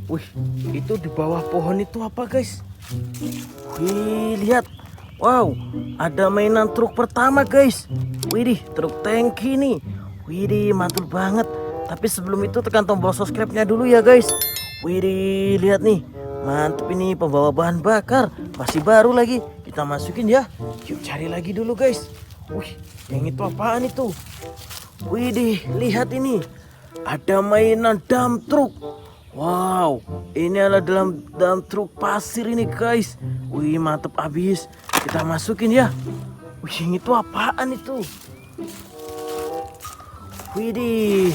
Wih, itu di bawah pohon itu apa guys? Wih, lihat. Wow, ada mainan truk pertama guys. Widih, truk tangki nih. Widih, mantul banget. Tapi sebelum itu tekan tombol subscribe-nya dulu ya guys. Widih, lihat nih. Mantap ini pembawa bahan bakar. Masih baru lagi. Kita masukin ya. Yuk cari lagi dulu guys. Wih, yang itu apaan itu? Widih, lihat ini. Ada mainan dump truck. Wow, ini adalah dalam truk pasir ini guys. Wih, mantap abis. Kita masukin ya. Wih, yang itu apaan itu? Widih,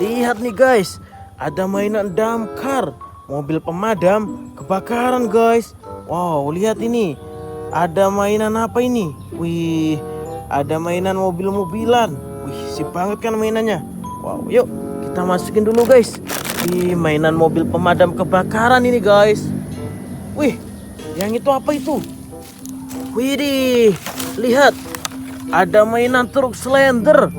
lihat nih guys. Ada mainan damkar, mobil pemadam kebakaran guys. Wow, lihat ini. Ada mainan apa ini? Wih, ada mainan mobil-mobilan. Wih, sip banget kan mainannya. Wow, yuk kita masukin dulu guys. Wih, mainan mobil pemadam kebakaran ini guys. Wih, yang itu apa itu? Widih, lihat. Ada mainan truk slender.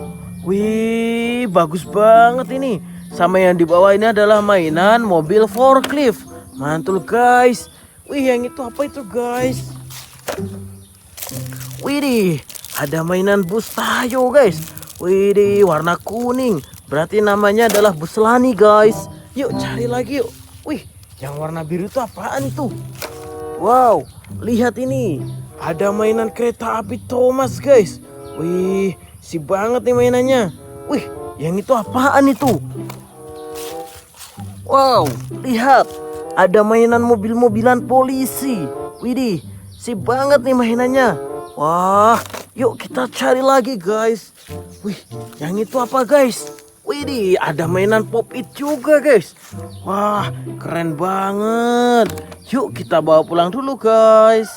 Wih, bagus banget ini. Sama yang di bawah ini adalah mainan mobil forklift. Mantul guys. Wih, yang itu apa itu guys? Widih, ada mainan bus Tayo guys. Widih, warna kuning. Berarti namanya adalah bus Lani guys. Yuk cari lagi yuk. Wih, yang warna biru itu apaan itu? Wow, lihat ini. Ada mainan kereta api Thomas guys. Wih, si banget nih mainannya. Wih, yang itu apaan itu? Wow, lihat. Ada mainan mobil-mobilan polisi. Widih, si banget nih mainannya. Wah, yuk kita cari lagi guys. Wih, yang itu apa guys? Widih, ada mainan pop it juga guys. Wah, keren banget. Yuk kita bawa pulang dulu guys.